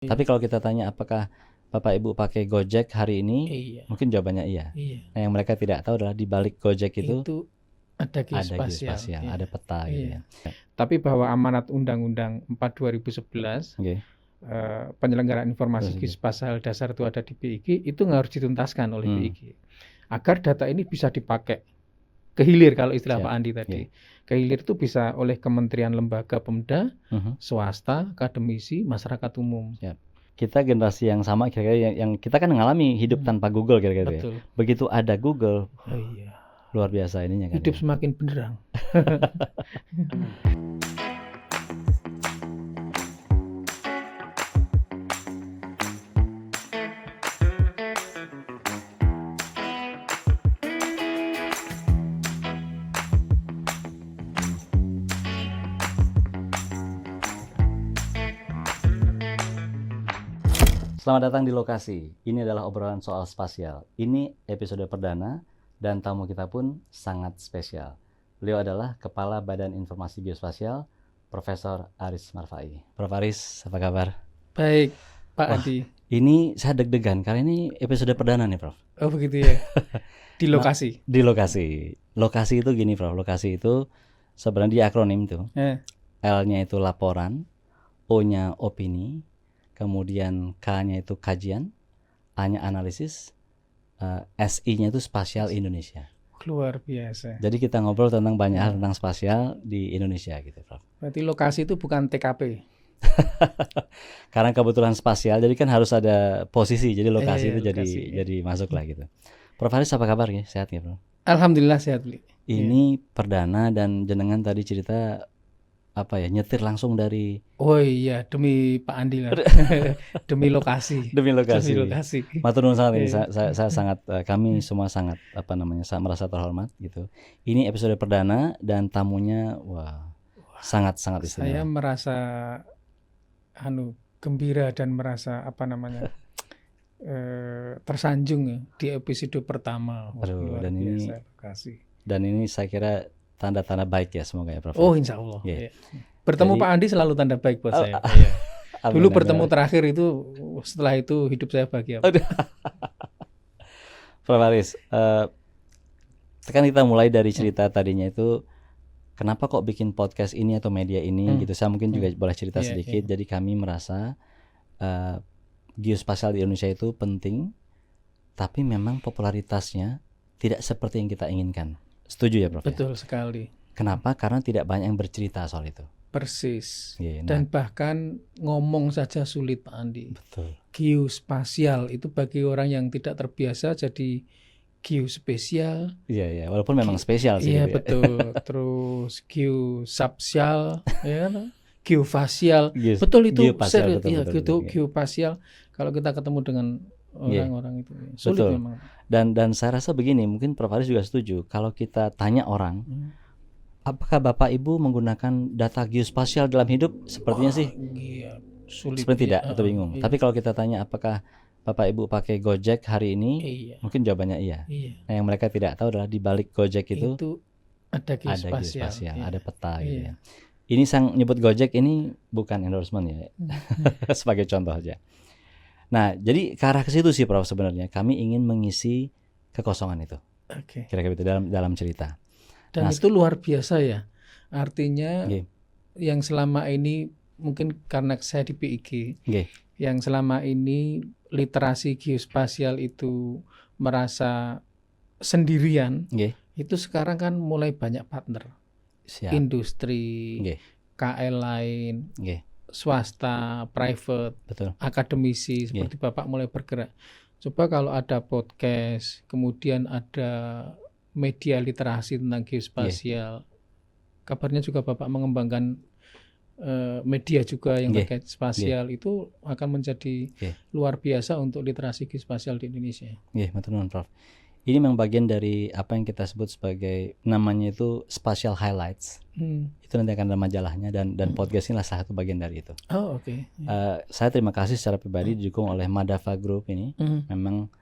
Tapi kalau kita tanya apakah Bapak Ibu pakai Gojek hari ini, Iya. mungkin jawabannya iya. Iya. Nah, yang mereka tidak tahu adalah di balik Gojek itu ada geospasial, geospasial, ada peta gitu ya. Tapi bahwa amanat Undang-Undang 4 2011 Oke. penyelenggaraan informasi geospasial dasar itu ada di BIG, itu harus dituntaskan oleh BIG agar data ini bisa dipakai kehilir kalau istilah Pak Andi tadi. Kehilir itu bisa oleh kementerian, lembaga, pemda, swasta, akademisi, masyarakat umum. Kita generasi yang sama kira-kira yang kita kan mengalami hidup tanpa Google kira-kira ya. Begitu ada Google, luar biasa ininya kan. Hidup semakin benderang. Selamat datang di lokasi. Ini adalah obrolan soal spasial. Ini episode perdana dan tamu kita pun sangat spesial. Beliau adalah Kepala Badan Informasi Geospasial, Profesor Aris Marfai. Prof Aris, apa kabar? Baik, Pak Andi. Ini saya deg-degan karena ini episode perdana nih, Prof. Oh begitu ya. Di lokasi. Di lokasi. Lokasi itu gini, Prof. Lokasi itu sebenarnya di akronim tuh. L-nya itu laporan, O-nya opini, kemudian K-nya itu kajian, A-nya analisis, SI-nya itu spasial Indonesia. Luar biasa. Jadi kita ngobrol tentang banyak hal tentang spasial di Indonesia gitu, Prof. Berarti lokasi itu bukan TKP. Karena kebetulan spasial, jadi kan harus ada posisi, jadi lokasi itu jadi masuk lah gitu. Prof Haris, apa kabar ya? Sehat ya, Prof? Alhamdulillah sehat, Li. Ini perdana dan jenengan tadi cerita nyetir langsung dari. Oh iya, demi Pak Andi lah. Demi lokasi. Demi lokasi. Matur nuwun sangat ini. Saya sangat, kami semua sangat saya merasa terhormat gitu. Ini episode perdana dan tamunya sangat istimewa. Saya merasa gembira dan merasa tersanjung ya di episode pertama. Aduh, dan biasa, lokasi. Dan ini saya kira tanda-tanda baik ya semoga ya, Prof. Oh, insya Allah. Yeah. Bertemu Pak Andi selalu tanda baik buat saya. Dulu bertemu terakhir itu, setelah itu hidup saya bahagia. Prof Haris, kan kita mulai dari cerita tadinya itu kenapa kok bikin podcast ini atau media ini gitu. Saya mungkin juga boleh cerita sedikit. Jadi kami merasa geospasial di Indonesia itu penting, tapi memang popularitasnya tidak seperti yang kita inginkan. Setuju ya, Prof? Betul sekali. Kenapa? Karena tidak banyak yang bercerita soal itu. Persis. Dan bahkan ngomong saja sulit, Pak Andi. Betul. Geospasial itu bagi orang yang tidak terbiasa jadi geospasial. Iya, walaupun memang spesial sih. Iya, betul. Terus geosubsial, ya kan? Geofasial. Betul itu. Geopasial, betul. Geopasial. Kalau kita ketemu dengan orang-orang itu sulit betul. memang. Dan saya rasa begini, mungkin Prof Haris juga setuju. Kalau kita tanya orang, apakah Bapak Ibu menggunakan data geospasial dalam hidup? Sepertinya sih sulit. Seperti tidak atau bingung. Tapi kalau kita tanya apakah Bapak Ibu pakai Gojek hari ini, mungkin jawabannya iya. Nah, yang mereka tidak tahu adalah di balik Gojek itu ada geospasial, ada peta gitu ya. Ini sang nyebut Gojek ini bukan endorsement ya, sebagai contoh aja. Nah, jadi ke arah ke situ sih, Prof, sebenarnya kami ingin mengisi kekosongan itu. Kira-kira itu dalam cerita. Dan itu luar biasa ya. Artinya yang selama ini mungkin karena saya di PIG, yang selama ini literasi geospasial itu merasa sendirian, itu sekarang kan mulai banyak partner. Industri, KL lain, swasta, private, akademisi seperti Bapak mulai bergerak. Coba kalau ada podcast, kemudian ada media literasi tentang geospasial, kabarnya juga Bapak mengembangkan media juga yang terkait spasial, itu akan menjadi luar biasa untuk literasi geospasial di Indonesia. Betul, Prof. Ini memang bagian dari apa yang kita sebut sebagai namanya itu spatial highlights. Itu nanti akan ada majalahnya dan podcast ini salah satu bagian dari itu. Oh, oke. Saya terima kasih secara pribadi didukung oleh Madava Group ini. Memang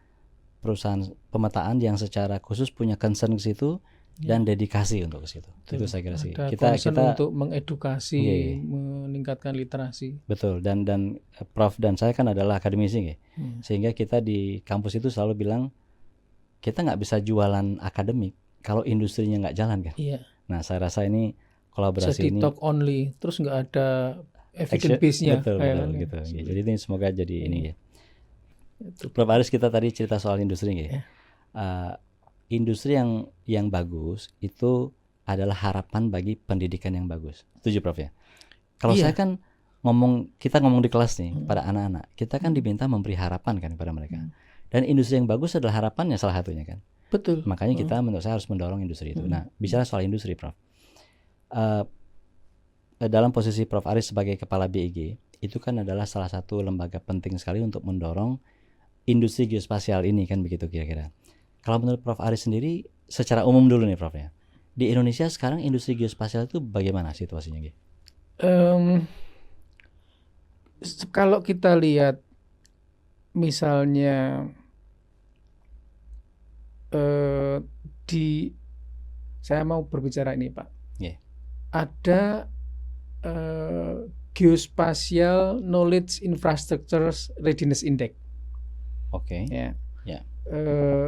perusahaan pemetaan yang secara khusus punya concern ke situ dan dedikasi untuk ke situ. Itu saya kira sih. Kita untuk mengedukasi, meningkatkan literasi. Betul. Dan Prof dan saya kan adalah akademisi, sehingga kita di kampus itu selalu bilang kita nggak bisa jualan akademik kalau industrinya nggak jalan kan. Iya. Nah, saya rasa ini kolaborasi ini talk only, terus nggak ada evidence base-nya. Betul gitu. Jadi ini semoga jadi ini ya. Prof Aris, kita tadi cerita soal industri ya. Industri yang bagus itu adalah harapan bagi pendidikan yang bagus. Setuju Prof ya? Kalau saya kan kita ngomong di kelas nih pada anak-anak, kita kan diminta memberi harapan kan kepada mereka. Dan industri yang bagus adalah harapannya salah satunya kan. Betul. Makanya kita menurut saya harus mendorong industri itu. Nah, bicara soal industri Prof. Dalam posisi Prof Aris sebagai kepala BIG, itu kan adalah salah satu lembaga penting sekali untuk mendorong industri geospasial ini kan begitu kira-kira. Kalau menurut Prof Aris sendiri, secara umum dulu nih Prof ya, di Indonesia sekarang industri geospasial itu bagaimana situasinya? Kalau kita lihat misalnya saya mau berbicara ini Pak, ada Geospatial Knowledge Infrastructure Readiness Index.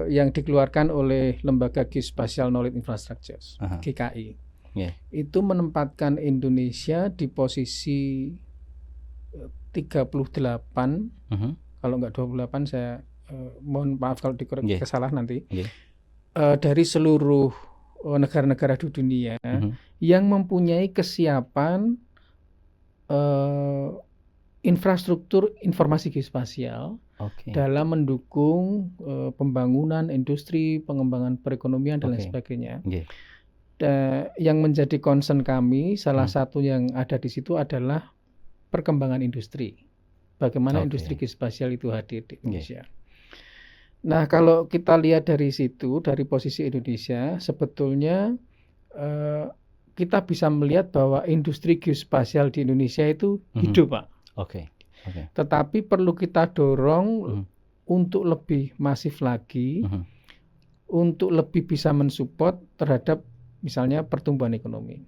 Yang dikeluarkan oleh Lembaga Geospatial Knowledge Infrastructure, GKI. Itu menempatkan Indonesia di posisi 38, kalau nggak 28 saya mohon maaf kalau dikoreksi kesalahan nanti. Dari seluruh negara-negara di dunia yang mempunyai kesiapan infrastruktur informasi geospasial dalam mendukung pembangunan industri, pengembangan perekonomian dan lain sebagainya. Yang menjadi concern kami, salah satu yang ada di situ adalah perkembangan industri. Bagaimana industri geospasial itu hadir di Indonesia. Nah, kalau kita lihat dari situ, dari posisi Indonesia, sebetulnya kita bisa melihat bahwa industri geospasial di Indonesia itu hidup, Pak. Tetapi perlu kita dorong untuk lebih masif lagi, untuk lebih bisa mensupport terhadap misalnya pertumbuhan ekonomi.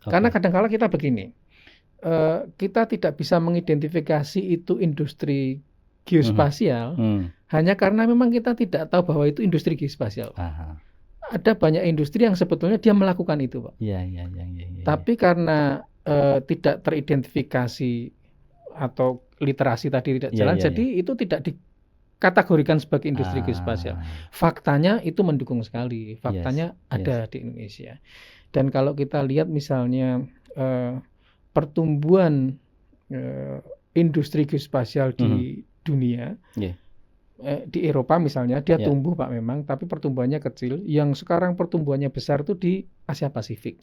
Karena kadang-kala kita begini, kita tidak bisa mengidentifikasi itu industri geospasial hanya karena memang kita tidak tahu bahwa itu industri geospasial. Ada banyak industri yang sebetulnya dia melakukan itu, Pak. Tapi karena tidak teridentifikasi atau literasi tadi tidak jalan, jadi itu tidak dikategorikan sebagai industri geospasial. Faktanya itu mendukung sekali. Faktanya ada di Indonesia. Dan kalau kita lihat misalnya pertumbuhan industri geospasial di dunia, di Eropa misalnya dia tumbuh Pak memang, tapi pertumbuhannya kecil. Yang sekarang pertumbuhannya besar itu di Asia Pasifik.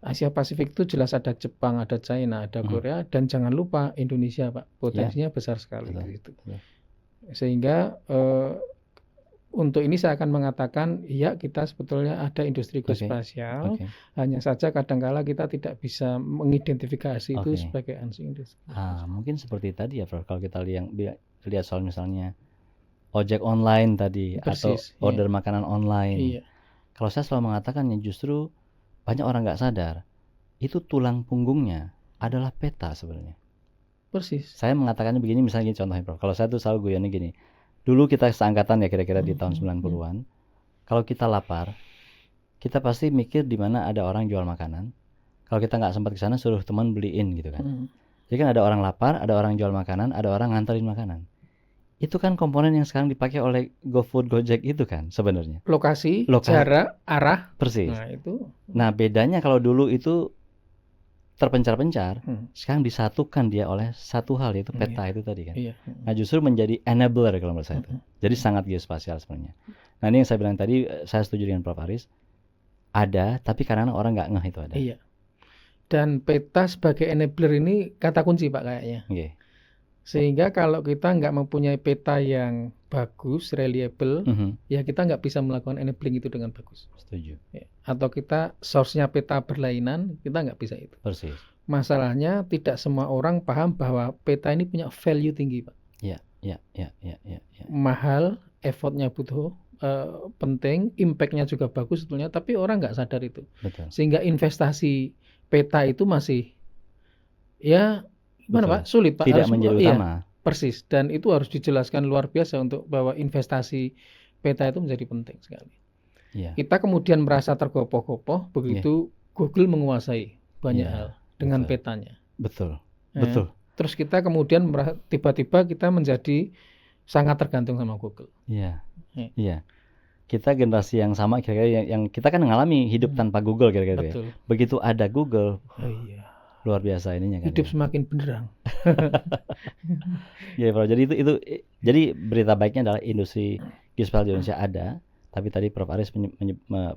Asia Pasifik itu jelas ada Jepang, ada China, ada Korea, dan jangan lupa Indonesia Pak, potensinya besar sekali gitu. Sehingga untuk ini saya akan mengatakan ya kita sebetulnya ada industri geospasial, hanya saja kadangkala kita tidak bisa mengidentifikasi itu sebagai industri. Mungkin seperti tadi ya Prof, kalau kita lihat soal misalnya ojek online tadi, atau order makanan online. Kalau saya selalu mengatakan justru banyak orang nggak sadar itu tulang punggungnya adalah peta sebenarnya. Saya mengatakannya begini, misalnya gini contohnya Prof. Kalau saya tuh selalu guyonnya gini. Dulu kita seangkatan ya kira-kira di tahun 90-an. Kalau kita lapar, kita pasti mikir di mana ada orang jual makanan. Kalau kita nggak sempat ke sana, suruh teman beliin gitu kan. Jadi kan ada orang lapar, ada orang jual makanan, ada orang nganterin makanan. Itu kan komponen yang sekarang dipakai oleh GoFood, Gojek itu kan sebenarnya. Lokasi, jarak, arah. Persis. Nah bedanya kalau dulu itu terpencar-pencar, sekarang disatukan dia oleh satu hal, yaitu peta itu tadi kan. Nah justru menjadi enabler kalau menurut saya itu. Jadi sangat geospasial sebenarnya. Nah ini yang saya bilang tadi, saya setuju dengan Prof Aris. Ada, tapi karena orang nggak ngeh itu ada. Dan peta sebagai enabler ini kata kunci Pak kayaknya. Sehingga kalau kita nggak mempunyai peta yang bagus, reliable, ya kita nggak bisa melakukan enabling itu dengan bagus. Setuju. Atau kita source-nya peta berlainan, kita nggak bisa itu. Persis. Masalahnya tidak semua orang paham bahwa peta ini punya value tinggi, Pak. Iya. Mahal, effortnya butuh penting, impact-nya juga bagus sebetulnya, tapi orang nggak sadar itu. Betul. Sehingga investasi peta itu masih ya gimana Pak? Sulit Pak. Tidak menjadi utama. Persis. Dan itu harus dijelaskan luar biasa untuk bahwa investasi peta itu menjadi penting sekali. Kita kemudian merasa tergopoh-gopoh begitu Google menguasai banyak hal dengan petanya. Betul. Terus kita kemudian tiba-tiba kita menjadi sangat tergantung sama Google. Iya. Kita generasi yang sama kira-kira yang kita kan mengalami hidup tanpa Google kira-kira. Betul. Begitu ada Google. Luar biasa ininya kan. Hidup semakin benderang. Ya, Prof. Jadi itu jadi berita baiknya adalah industri geospasial di Indonesia ada, tapi tadi Prof Aris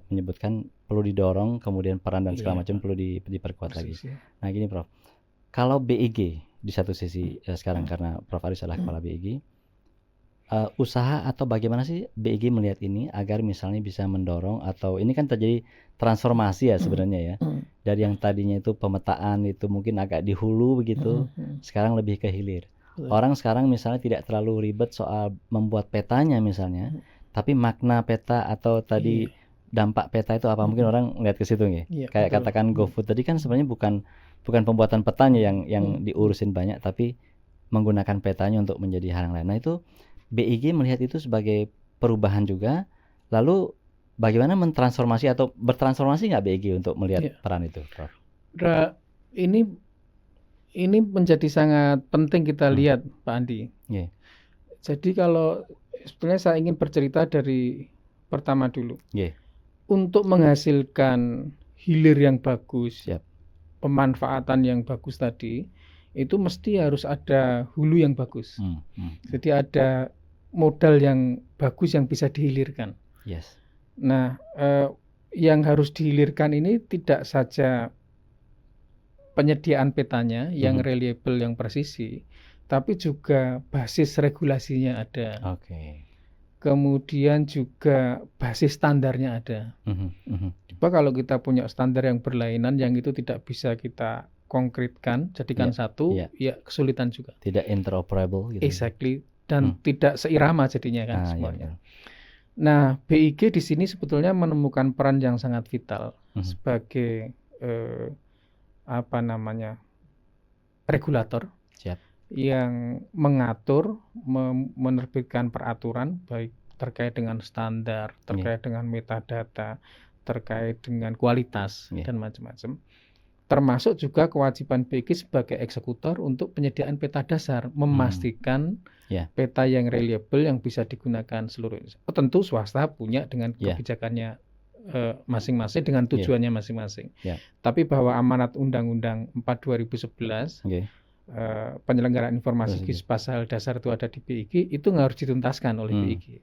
menyebutkan perlu didorong, kemudian peran dan segala macam perlu diperkuat lagi. Nah, gini Prof. Kalau BIG di satu sisi sekarang karena Prof Aris adalah kepala BIG, usaha atau bagaimana sih BIG melihat ini agar misalnya bisa mendorong, atau ini kan terjadi transformasi ya sebenarnya ya, dari yang tadinya itu pemetaan itu mungkin agak di hulu begitu, sekarang lebih ke hilir. Orang sekarang misalnya tidak terlalu ribet soal membuat petanya misalnya, tapi makna peta atau tadi dampak peta itu apa, mungkin orang ngeliat ke situ nih. Kayak katakan GoFood tadi kan sebenarnya bukan pembuatan petanya yang diurusin banyak, tapi menggunakan petanya untuk menjadi hal yang lain. Nah, itu BIG melihat itu sebagai perubahan juga. Lalu bagaimana mentransformasi atau bertransformasi nggak BIG untuk melihat peran itu, Prof? Ini menjadi sangat penting kita lihat, Pak Andi. Jadi kalau sebetulnya saya ingin bercerita dari pertama dulu. Untuk menghasilkan hilir yang bagus, pemanfaatan yang bagus tadi, itu mesti harus ada hulu yang bagus. Jadi ada modal yang bagus yang bisa dihilirkan. Nah, yang harus dihilirkan ini tidak saja penyediaan petanya yang reliable, yang presisi, tapi juga basis regulasinya ada. Kemudian juga basis standarnya ada. Coba kalau kita punya standar yang berlainan, yang itu tidak bisa kita konkretkan, jadikan satu, ya kesulitan juga. Tidak interoperable gitu. Exactly. Dan tidak seirama jadinya kan semuanya. Nah, BIG di sini sebetulnya menemukan peran yang sangat vital sebagai regulator yang mengatur, menerbitkan peraturan baik terkait dengan standar, terkait dengan metadata, terkait dengan kualitas dan macam-macam. Termasuk juga kewajiban BIG sebagai eksekutor untuk penyediaan peta dasar, memastikan peta yang reliable yang bisa digunakan seluruh Indonesia. Tentu swasta punya dengan kebijakannya masing-masing, dengan tujuannya masing-masing. Tapi bahwa amanat Undang-Undang 4 2011 penyelenggaraan informasi geospasial dasar itu ada di BIG, itu harus dituntaskan oleh BIG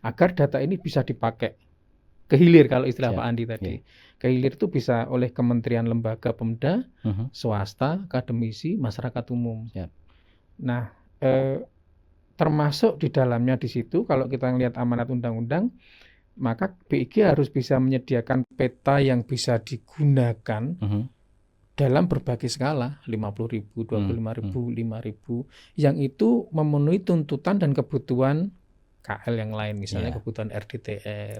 agar data ini bisa dipakai kehilir, kalau istilah Pak Andi tadi. Kehilir itu bisa oleh kementerian, lembaga, Pemda, swasta, akademisi, masyarakat umum. Nah, termasuk di dalamnya di situ kalau kita melihat amanat undang-undang, maka BIG harus bisa menyediakan peta yang bisa digunakan dalam berbagai skala, 50.000, 25.000, 5.000, yang itu memenuhi tuntutan dan kebutuhan KL yang lain, misalnya kebutuhan RDTR,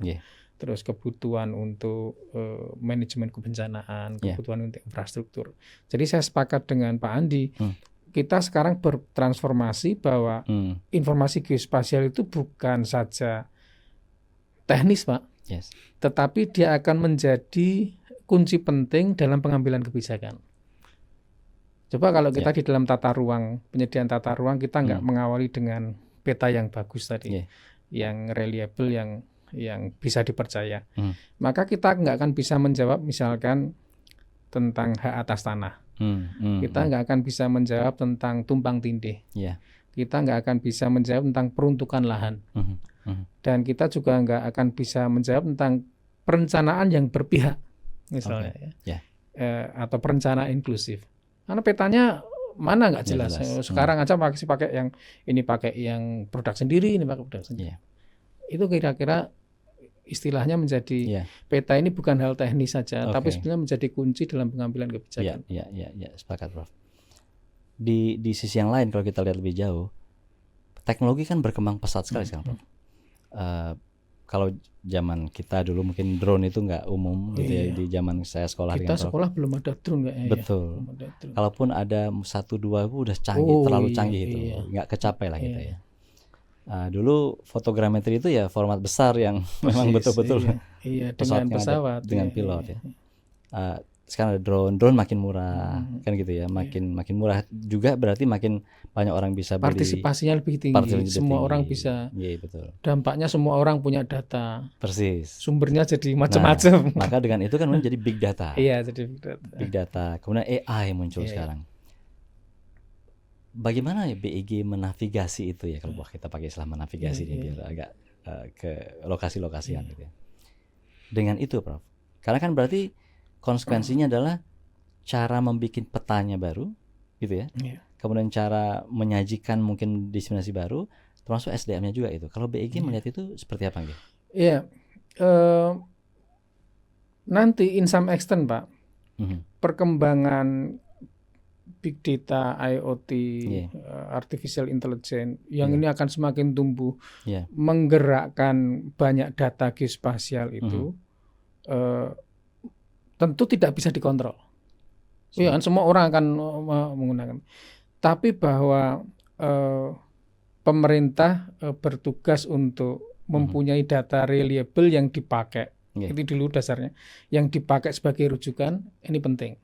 terus kebutuhan untuk manajemen kebencanaan, kebutuhan untuk infrastruktur. Jadi saya sepakat dengan Pak Andi, kita sekarang bertransformasi bahwa informasi geospasial itu bukan saja teknis, Pak, tetapi dia akan menjadi kunci penting dalam pengambilan kebijakan. Coba kalau kita di dalam tata ruang, penyediaan tata ruang, kita nggak mengawali dengan peta yang bagus tadi, yang reliable, yang bisa dipercaya, maka kita nggak akan bisa menjawab misalkan tentang hak atas tanah, kita nggak akan bisa menjawab tentang tumpang tindih, kita nggak akan bisa menjawab tentang peruntukan lahan, dan kita juga nggak akan bisa menjawab tentang perencanaan yang berpihak misalnya, atau perencanaan inklusif, karena petanya mana nggak jelas. Sekarang aja masih pakai yang ini, pakai yang produk sendiri, ini pakai produk sendiri. Itu kira-kira istilahnya menjadi peta ini bukan hal teknis saja, tapi sebenarnya menjadi kunci dalam pengambilan kebijakan. Ya, sepakat, Prof. Di sisi yang lain, kalau kita lihat lebih jauh, teknologi kan berkembang pesat sekali sekarang, Prof. kalau zaman kita dulu mungkin drone itu nggak umum gitu ya, di zaman saya sekolah. Kita sekolah belum ada drone nggak ya? Betul. Ada drone. Kalaupun ada 1-2 udah canggih, terlalu canggih itu, nggak kecapai lah kita ya. Dulu fotogrametri itu ya format besar yang memang betul-betul dengan pesawat dengan pilot ya. Sekarang ada drone makin murah kan gitu ya, makin murah juga berarti makin banyak orang bisa beli. Partisipasinya lebih tinggi, semua orang bisa. Iya betul. Dampaknya semua orang punya data. Persis. Sumbernya jadi macam-macam. Maka dengan itu kan menjadi big data. Iya, jadi big data. Big data. Kemudian AI muncul sekarang. Bagaimana ya BEG menavigasi itu ya, kalau kita pakai istilah menavigasi biar agak ke lokasi-lokasian gitu ya. Dengan itu Prof. Karena kan berarti konsekuensinya adalah cara membuat petanya baru, gitu ya. Kemudian cara menyajikan mungkin diseminasi baru, termasuk SDM-nya juga itu. Kalau BEG melihat itu seperti apa gitu? Iya, nanti in some extent Pak, perkembangan big data, IoT, artificial intelligence, yang ini akan semakin tumbuh, menggerakkan banyak data geospasial itu. Tentu tidak bisa dikontrol. Ya kan semua orang akan menggunakan. Tapi bahwa pemerintah bertugas untuk mempunyai data reliable yang dipakai. Itu dulu dasarnya. Yang dipakai sebagai rujukan ini penting.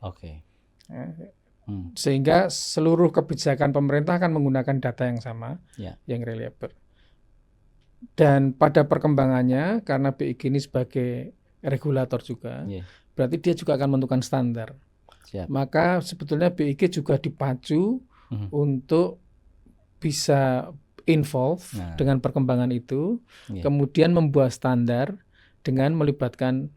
Sehingga seluruh kebijakan pemerintah akan menggunakan data yang sama, yang reliable. Dan pada perkembangannya, karena BEG ini sebagai regulator juga, berarti dia juga akan menentukan standar. Maka sebetulnya BEG juga dipacu untuk bisa involve dengan perkembangan itu, kemudian membuat standar dengan melibatkan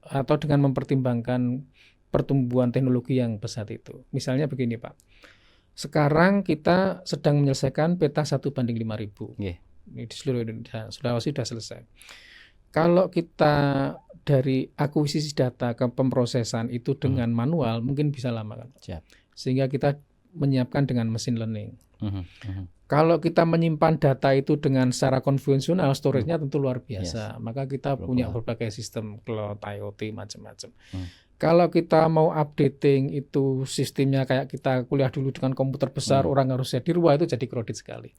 atau dengan mempertimbangkan pertumbuhan teknologi yang pesat itu. Misalnya begini Pak, sekarang kita sedang menyelesaikan peta 1:5000. Ini di seluruh Indonesia, Sulawesi sudah selesai. Kalau kita dari akuisisi data ke pemrosesan itu dengan manual mungkin bisa lama kan. Sehingga kita menyiapkan dengan machine learning. Kalau kita menyimpan data itu dengan secara konvensional, storage-nya tentu luar biasa. Maka kita punya berbagai sistem cloud, IoT, macam-macam. Kalau kita mau updating itu sistemnya kayak kita kuliah dulu dengan komputer besar, orang harus hadir, wah itu jadi kredit sekali.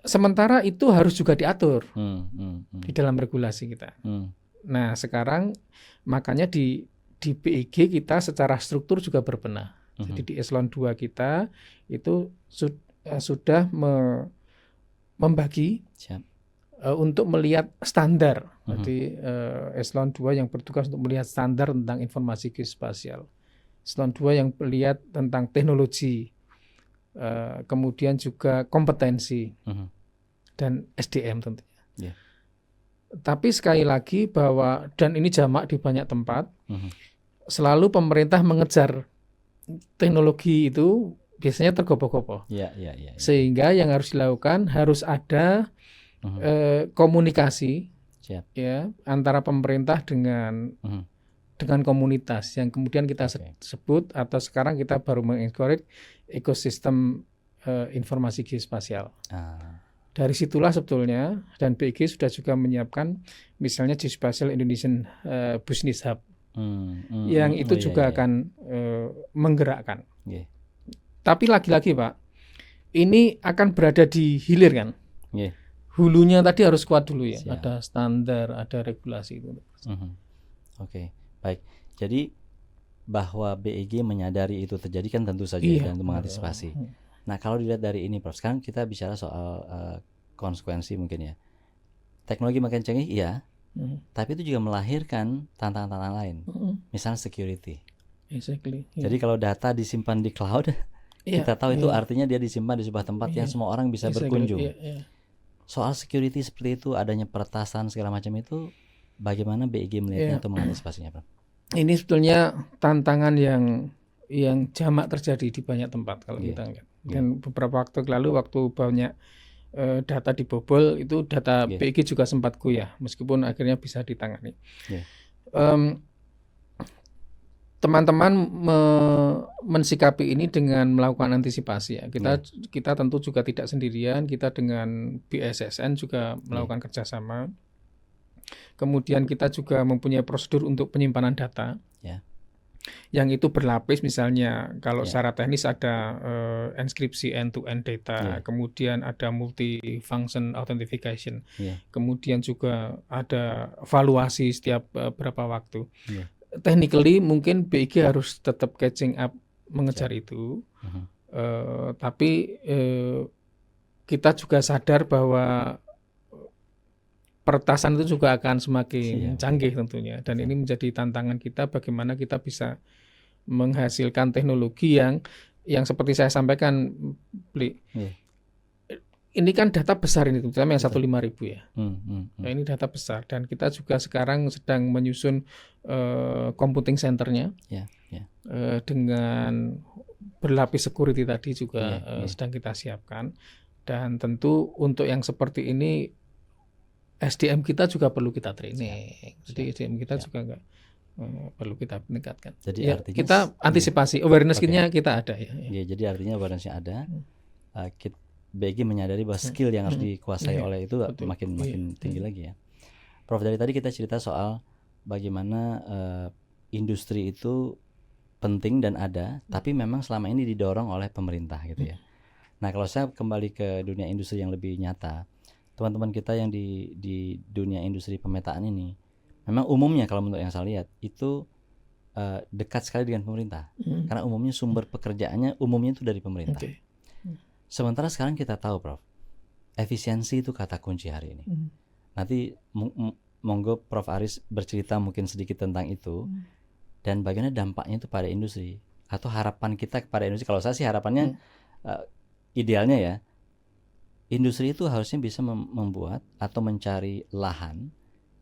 Sementara itu harus juga diatur di dalam regulasi kita. Nah sekarang makanya di BEG kita secara struktur juga berbenah. Jadi di eselon 2 kita itu sudah membagi untuk melihat standar. Jadi eselon 2 yang bertugas untuk melihat standar tentang informasi geospasial. Eselon 2 yang melihat tentang teknologi, kemudian juga kompetensi dan SDM tentunya. Tapi sekali lagi bahwa, dan ini jamak di banyak tempat, selalu pemerintah mengejar teknologi itu biasanya tergopoh-gopoh. Sehingga yang harus dilakukan harus ada komunikasi ya antara pemerintah dengan komunitas yang kemudian kita sebut atau sekarang kita baru mengencourage ekosistem informasi geospasial. Dari situlah sebetulnya, dan BEG sudah juga menyiapkan misalnya Geospatial Indonesian Business Hub yang itu juga akan menggerakkan. Tapi lagi-lagi Pak, ini akan berada di hilir kan. Hulunya tadi harus kuat dulu ya. Ada standar, ada regulasi itu. Baik. Jadi bahwa BEG menyadari itu terjadi kan tentu saja dan untuk mengantisipasi. Nah kalau dilihat dari ini Prof, sekarang kita bicara soal konsekuensi mungkin ya. Teknologi makin canggih tapi itu juga melahirkan tantangan-tantangan lain. Misalnya security. Jadi kalau data disimpan di cloud, kita tahu itu artinya dia disimpan di sebuah tempat yang semua orang bisa berkunjung. Soal security seperti itu, adanya peretasan segala macam itu, bagaimana BEG melihatnya atau mengantisipasinya Prof? Ini sebetulnya tantangan yang jamak terjadi di banyak tempat kalau kita lihat. Dan beberapa waktu lalu waktu banyak data dibobol itu data BEG juga sempat goyah meskipun akhirnya bisa ditangani. Teman-teman mensikapi ini dengan melakukan antisipasi ya. Kita tentu juga tidak sendirian, kita dengan BSSN juga melakukan kerjasama. Kemudian kita juga mempunyai prosedur untuk penyimpanan data. Ya. Yang itu berlapis, misalnya kalau secara teknis ada enkripsi end-to-end data, kemudian ada multi-function authentication, kemudian juga ada valuasi setiap berapa waktu. Technically mungkin BIG harus tetap catching up mengejar itu, tapi kita juga sadar bahwa peretasan itu juga akan semakin canggih tentunya, dan ini menjadi tantangan kita bagaimana kita bisa menghasilkan teknologi yang seperti saya sampaikan, ini kan data besar ini, terutama yang 150.000 ya. Nah, ini data besar, dan kita juga sekarang sedang menyusun computing centernya dengan berlapis security tadi juga sedang kita siapkan, dan tentu untuk yang seperti ini SDM kita juga perlu kita training. Jadi SDM kita juga perlu kita meningkatkan. Jadi artinya kita antisipasi, awareness-nya kita ada ya. Jadi artinya awareness-nya ada. BIG menyadari bahwa skill yang harus dikuasai oleh itu makin tinggi lagi ya. Prof, dari tadi kita cerita soal bagaimana industri itu penting dan ada, tapi memang selama ini didorong oleh pemerintah gitu ya. Nah, kalau saya kembali ke dunia industri yang lebih nyata, teman-teman kita yang di dunia industri pemetaan ini, memang umumnya kalau menurut yang saya lihat itu dekat sekali dengan pemerintah, karena umumnya sumber pekerjaannya umumnya itu dari pemerintah. Sementara sekarang kita tahu, Prof, efisiensi itu kata kunci hari ini. Nanti monggo Prof Aris bercerita mungkin sedikit tentang itu dan bagaimana dampaknya itu pada industri atau harapan kita kepada industri. Kalau saya sih harapannya idealnya ya, industri itu harusnya bisa membuat atau mencari lahan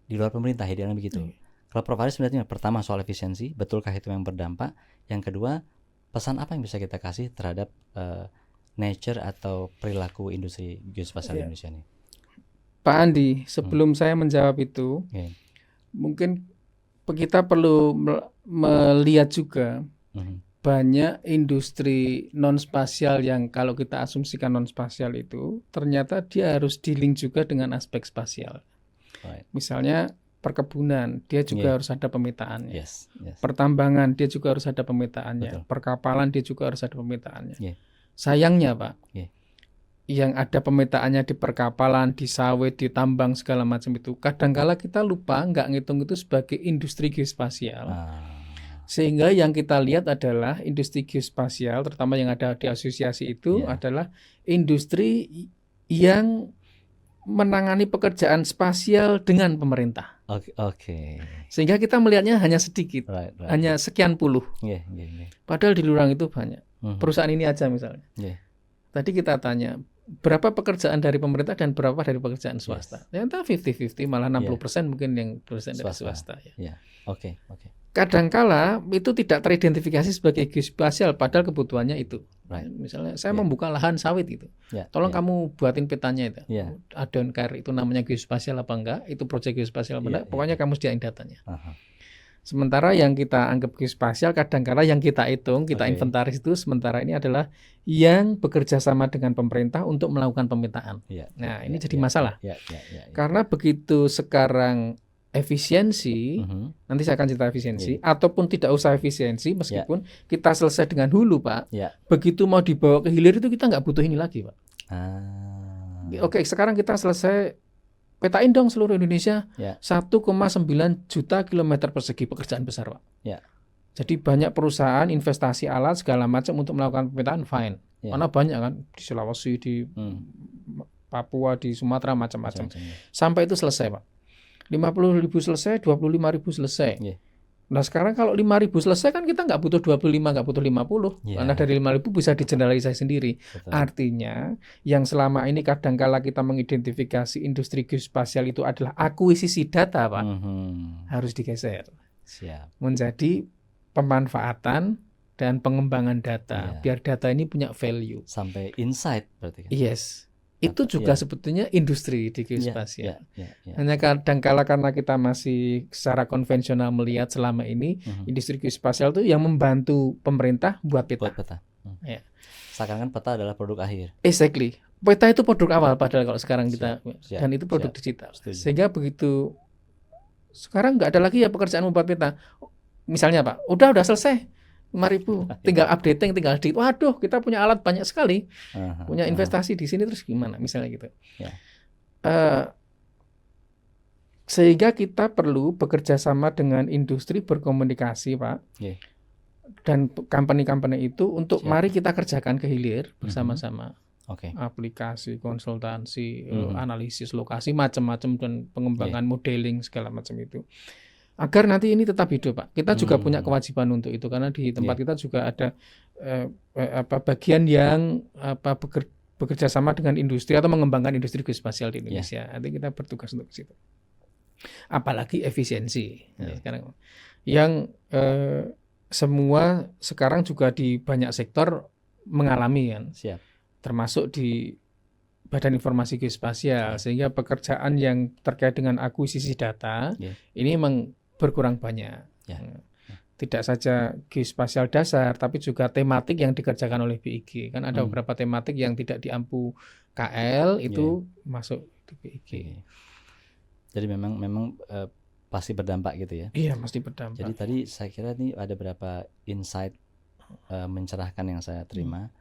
di luar pemerintah, idealnya begitu. Kalau Prof Aris melihatnya, pertama soal efisiensi, betulkah itu yang berdampak? Yang kedua, pesan apa yang bisa kita kasih terhadap nature atau perilaku industri geospasial Indonesia ini? Pak Andi, sebelum saya menjawab itu, mungkin kita perlu melihat juga banyak industri non-spasial yang kalau kita asumsikan non-spasial itu ternyata dia harus di-link juga dengan aspek spasial. Misalnya perkebunan, dia juga harus ada pemetaannya. Pertambangan, dia juga harus ada pemetaannya. Perkapalan, dia juga harus ada pemetaannya. Sayangnya Pak, yang ada pemetaannya di perkapalan, di sawit, di tambang segala macam itu, kadangkala kita lupa nggak ngitung itu sebagai industri geospasial. Sehingga yang kita lihat adalah industri geospasial, terutama yang ada di asosiasi itu adalah industri yang menangani pekerjaan spasial dengan pemerintah. Sehingga kita melihatnya hanya sedikit, hanya sekian puluh. Padahal di luar itu banyak. Perusahaan ini aja misalnya. Tadi kita tanya, berapa pekerjaan dari pemerintah dan berapa dari pekerjaan swasta? Ternyata 50-50, malah 60% mungkin yang persen dari swasta. Kadangkala itu tidak teridentifikasi sebagai geospasial, padahal kebutuhannya itu. Misalnya saya membuka lahan sawit itu, tolong kamu buatin petanya itu. I don't care itu namanya geospasial apa enggak, itu proyek geospasial apa enggak, pokoknya kamu sediain datanya. Sementara yang kita anggap geospasial, kadangkala yang kita hitung, kita inventaris itu sementara ini adalah yang bekerja sama dengan pemerintah untuk melakukan pemetaan. Nah, ini jadi masalah. Karena begitu sekarang efisiensi, nanti saya akan cerita efisiensi, ataupun tidak usah efisiensi, meskipun kita selesai dengan hulu, Pak, begitu mau dibawa ke hilir itu kita nggak butuh ini lagi, Pak. Oke, sekarang kita selesai, petain dong seluruh Indonesia, 1,9 juta kilometer persegi, pekerjaan besar, Pak. Jadi banyak perusahaan investasi alat segala macam untuk melakukan pemetaan, fine. Karena banyak kan di Sulawesi, di Papua, di Sumatera, macam-macam. Sampai itu selesai, Pak. 50.000 selesai, 25.000 selesai. Nah sekarang kalau 5.000 selesai kan kita nggak butuh 25, nggak butuh 50. Karena dari 5.000 bisa digeneralisasi sendiri. Artinya yang selama ini kadangkala kita mengidentifikasi industri geospasial itu adalah akuisisi data, Pak. Harus digeser. Menjadi pemanfaatan dan pengembangan data. Biar data ini punya value. Sampai insight berarti kan? Itu juga sebetulnya industri di geospasial. Hanya kadangkala karena kita masih secara konvensional melihat selama ini industri geospasial itu yang membantu pemerintah buat peta. Seakan-akan peta adalah produk akhir. Exactly. Peta itu produk awal, padahal kalau sekarang kita dan itu produk digital. Sehingga begitu Sekarang nggak ada lagi ya pekerjaan membuat peta. Misalnya Pak, udah selesai 5.000, tinggal updating, tinggal edit. Waduh, kita punya alat banyak sekali, punya investasi di sini, terus gimana? Misalnya gitu. Sehingga kita perlu bekerja sama dengan industri, berkomunikasi Pak, dan company-company itu untuk mari kita kerjakan ke hilir bersama-sama. Aplikasi, konsultansi, analisis lokasi, macam-macam, dan pengembangan modeling segala macam itu. Agar nanti ini tetap hidup Pak. Kita juga punya kewajiban untuk itu, karena di tempat kita juga ada bagian yang bekerja sama dengan industri atau mengembangkan industri geospasial di Indonesia. Nanti kita bertugas untuk ke situ. Apalagi efisiensi. Sekarang yang semua sekarang juga di banyak sektor mengalami kan. Termasuk di Badan Informasi Geospasial, sehingga pekerjaan yang terkait dengan akuisisi data ini memang berkurang banyak. Tidak saja geospasial dasar, tapi juga tematik yang dikerjakan oleh BIG. Kan ada beberapa tematik yang tidak diampu KL itu masuk di BIG. Jadi memang pasti berdampak gitu ya? Iya, pasti berdampak. Jadi tadi saya kira ini ada beberapa insight mencerahkan yang saya terima.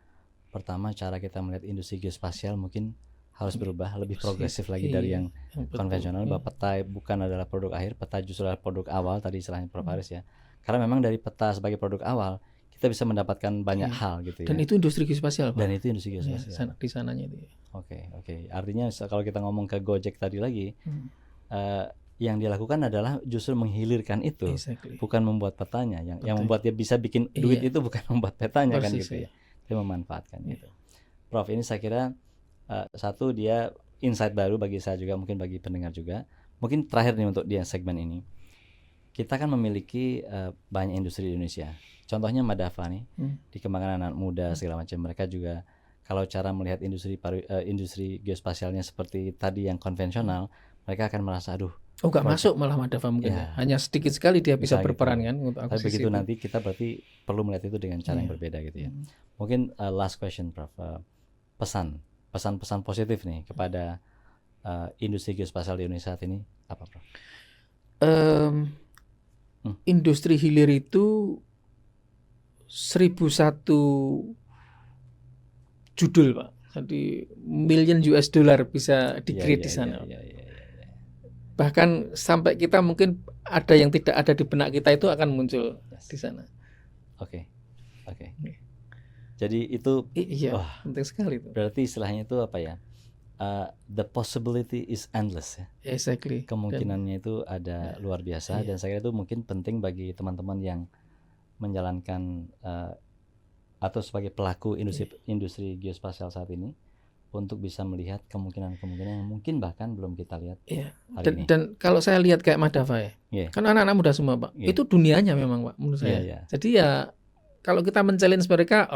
Pertama, cara kita melihat industri geospasial mungkin harus berubah, lebih progresif lagi dari yang konvensional. Bahwa peta bukan adalah produk akhir, peta justru adalah produk awal, tadi istilahnya Prof. Aris ya. Karena memang dari peta sebagai produk awal kita bisa mendapatkan banyak hal gitu ya. Dan itu industri geospasial Pak. Dan itu industri geospasial. Di sananya itu. Oke. Artinya kalau kita ngomong ke Gojek tadi lagi, yang dia lakukan adalah justru menghilirkan itu, bukan membuat petanya. Yang membuat dia bisa bikin duit itu bukan membuat petanya kan gitu ya. Dia memanfaatkan itu. Prof, ini saya kira satu dia insight baru bagi saya juga, mungkin bagi pendengar juga. Mungkin terakhir nih untuk dia segmen ini. Kita kan memiliki banyak industri di Indonesia. Contohnya Madava nih, dikembangkan anak muda segala macam. Mereka juga kalau cara melihat industri geospasialnya seperti tadi yang konvensional, mereka akan merasa nggak masuk malah Madava mungkin ya. Hanya sedikit sekali dia bisa berperan gitu. Kan untuk akuisisi. Tapi begitu nanti kita berarti perlu melihat itu dengan cara yang berbeda gitu ya. Mungkin last question Prof. Pesan-pesan positif nih kepada industri geospasial di Indonesia saat ini apa Prof? Industri hilir itu 1.001 judul Pak. Jadi million US dollar bisa di-create di sana. Bahkan sampai kita mungkin ada yang tidak ada di benak kita itu akan muncul di sana. Oke. Jadi itu penting sekali itu. Berarti istilahnya itu apa ya? The possibility is endless ya. Exactly. Kemungkinannya itu ada luar biasa dan saya kira itu mungkin penting bagi teman-teman yang menjalankan atau sebagai pelaku industri geospasial saat ini untuk bisa melihat kemungkinan-kemungkinan yang mungkin bahkan belum kita lihat hari ini. Dan kalau saya lihat kayak Madava kan anak-anak muda semua Pak, itu dunianya memang Pak menurut saya. Jadi ya kalau kita men-challenge mereka,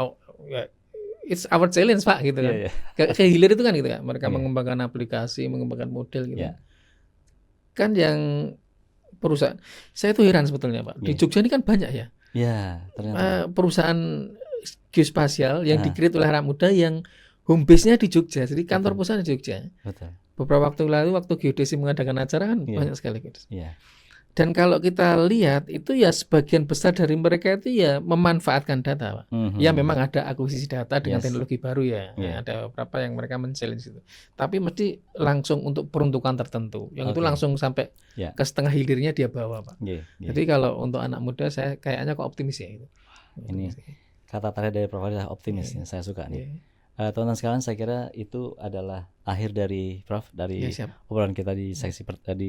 it's our challenge Pak gitu kan. Kayak hilir itu kan gitu kan, mereka mengembangkan aplikasi, mengembangkan model gitu. Kan yang perusahaan, saya tuh heran sebetulnya Pak. Di Jogja ini kan banyak ya. Ternyata. Perusahaan geospasial yang di-create oleh anak muda yang home base-nya di Jogja. Jadi kantor pusatnya di Jogja. Betul. Beberapa waktu lalu waktu Geodesi mengadakan acara kan banyak sekali gitu. Dan kalau kita lihat itu ya sebagian besar dari mereka itu ya memanfaatkan data Pak. Ya memang ada akuisisi data dengan teknologi baru ya. Ada beberapa yang mereka men-challenge itu. Tapi mesti langsung untuk peruntukan tertentu. Yang itu langsung sampai ke setengah hilirnya dia bawa Pak. Jadi kalau untuk anak muda saya kayaknya kok optimis ya itu. Ini kata terakhir dari Prof adalah optimis. Saya suka nih. Teman-teman sekalian, saya kira itu adalah akhir dari Prof dari obrolan kita di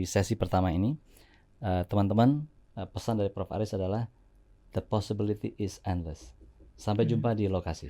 sesi pertama ini. Teman-teman, pesan dari Prof Aris adalah the possibility is endless. Sampai jumpa di lokasi.